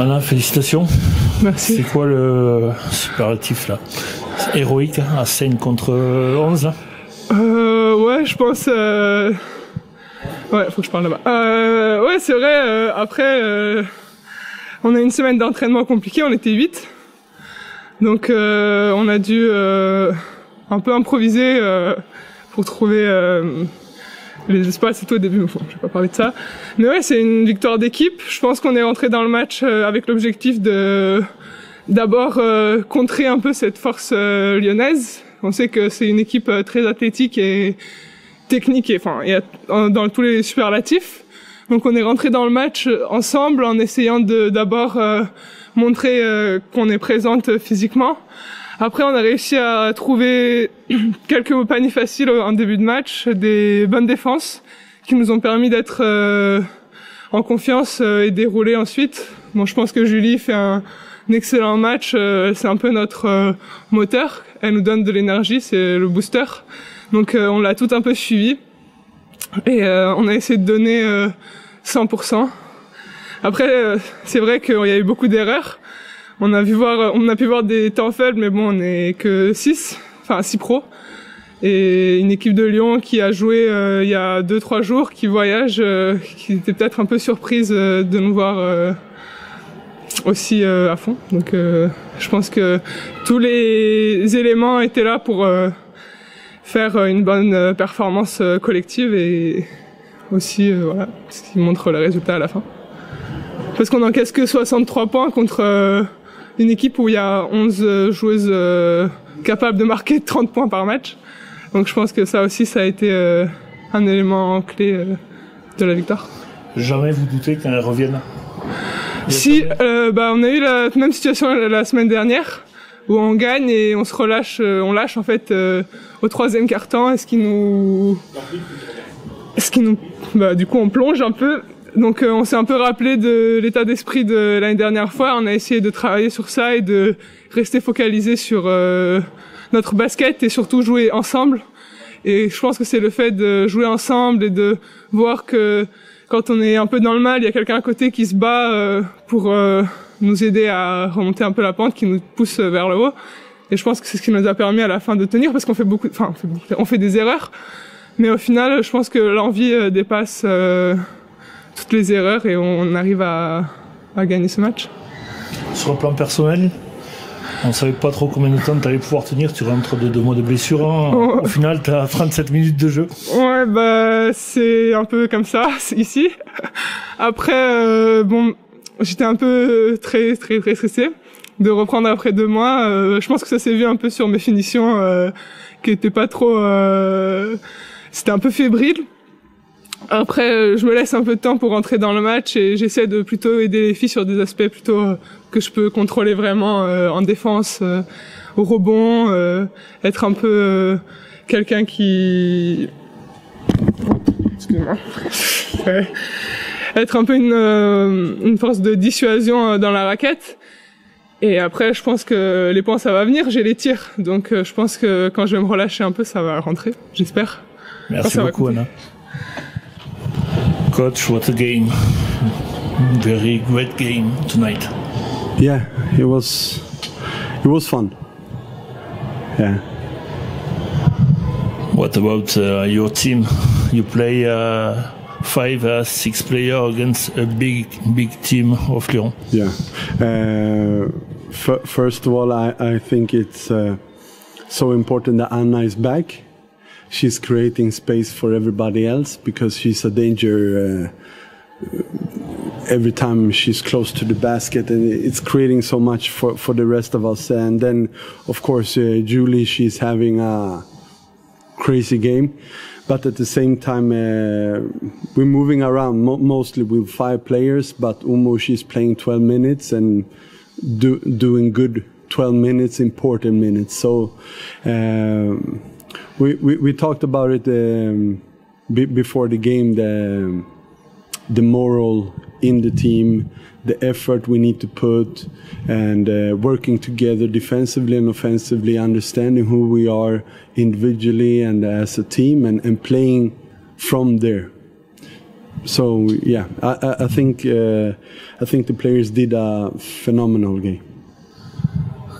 Anna, félicitations. Merci. C'est quoi le superlatif là? Héroïque à 5 contre 11 là? Ouais, je pense... Ouais, faut que je parle là-bas. Ouais, c'est vrai, après, on a une semaine d'entraînement compliquée, on était 8. Donc on a dû un peu improviser pour trouver les espaces et tout au début. Bon, je vais pas parler de ça. Mais ouais, c'est une victoire d'équipe. Je pense qu'on est rentré dans le match avec l'objectif de d'abord contrer un peu cette force lyonnaise. On sait que c'est une équipe très athlétique et technique, et enfin, dans tous les superlatifs. Donc on est rentré dans le match ensemble en essayant de d'abord montrer qu'on est présente physiquement. Après, on a réussi à trouver quelques paniers faciles en début de match, des bonnes défenses qui nous ont permis d'être en confiance et dérouler ensuite. Bon, je pense que Julie fait un excellent match. C'est un peu notre moteur. Elle nous donne de l'énergie, c'est le booster. Donc on l'a tout un peu suivi et on a essayé de donner 100%. Après, c'est vrai qu'il y a eu beaucoup d'erreurs. On a pu voir des temps faibles, mais bon, on n'est que 6 pros. Et une équipe de Lyon qui a joué il y a 2-3 jours, qui voyage, qui était peut-être un peu surprise de nous voir aussi à fond. Donc je pense que tous les éléments étaient là pour faire une bonne performance collective et aussi voilà, ce qui montre le résultat à la fin. Parce qu'on n'encaisse que 63 points contre une équipe où il y a 11 joueuses capables de marquer 30 points par match. Donc je pense que ça aussi, ça a été un élément clé de la victoire. Jamais vous doutez qu'elle revienne? Si, on a eu la même situation la semaine dernière, où on gagne et on se relâche, on lâche en fait au troisième quart-temps, du coup on plonge un peu. Donc on s'est un peu rappelé de l'état d'esprit de l'année dernière fois. On a essayé de travailler sur ça et de rester focalisé sur notre basket et surtout jouer ensemble. Et je pense que c'est le fait de jouer ensemble et de voir que quand on est un peu dans le mal, il y a quelqu'un à côté qui se bat pour nous aider à remonter un peu la pente, qui nous pousse vers le haut. Et je pense que c'est ce qui nous a permis à la fin de tenir, parce qu'on fait on fait des erreurs. Mais au final, je pense que l'envie dépasse toutes les erreurs et on arrive à gagner ce match. Sur le plan personnel, on savait pas trop combien de temps tu allais pouvoir tenir. Tu rentres de 2 mois de blessure. Au final, tu as 37 minutes de jeu. Ouais, c'est un peu comme ça ici. Après, j'étais un peu très stressé de reprendre après 2 mois. Je pense que ça s'est vu un peu sur mes finitions qui étaient pas trop... C'était un peu fébrile. Après, je me laisse un peu de temps pour rentrer dans le match et j'essaie de plutôt aider les filles sur des aspects plutôt que je peux contrôler vraiment en défense, au rebond, être un peu quelqu'un qui... Excuse-moi. Ouais. Être un peu une force de dissuasion dans la raquette. Et après, je pense que les points, ça va venir. J'ai les tirs. Donc, je pense que quand je vais me relâcher un peu, ça va rentrer. J'espère. Merci beaucoup, Anna. Coach, what a game. Very great game tonight. Yeah, it was fun. Yeah. What about your team? You play 5, 6 players against a big team of Lyon. Yeah. First of all, I think it's so important that Anna is back. She's creating space for everybody else because she's a danger every time she's close to the basket, and it's creating so much for the rest of us. And then, of course, Julie, she's having a crazy game. But at the same time, we're moving around mostly with 5 players, but Umo, she's playing 12 minutes and doing good 12 minutes, important minutes. So we talked about it before the game, the moral in the team, the effort we need to put, and working together defensively and offensively, understanding who we are individually and as a team, and playing from there. So yeah, I think the players did a phenomenal game.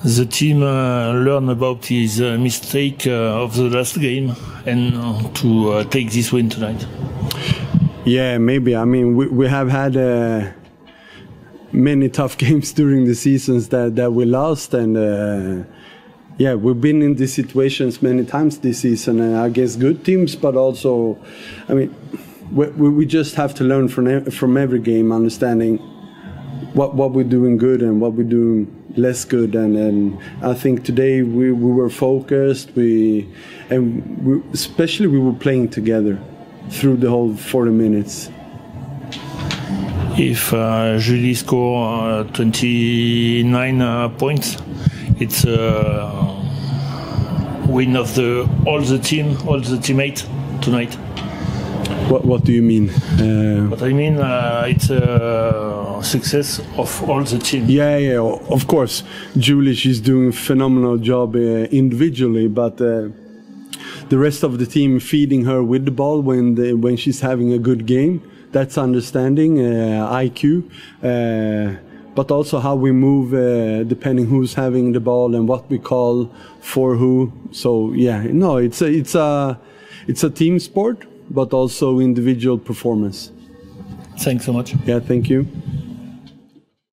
The team learned about his mistake of the last game and to take this win tonight. Yeah, maybe. I mean, we have had many tough games during the seasons that we lost, and yeah, we've been in these situations many times this season against good teams, but also, I mean, we just have to learn from every game, understanding what we're doing good and what we're doing less good, and I think today we were focused. Especially we were playing together through the whole 40 minutes. If Julie score 29 points, it's a win of all the teammates tonight. What do you mean? What I mean, it's a success of all the team. Yeah, of course. Julie, she's doing a phenomenal job individually, but the rest of the team feeding her with the ball when she's having a good game. That's understanding, IQ, but also how we move depending who's having the ball and what we call for who. So yeah, no, it's a team sport, but also individual performance. Thanks so much. Yeah, thank you.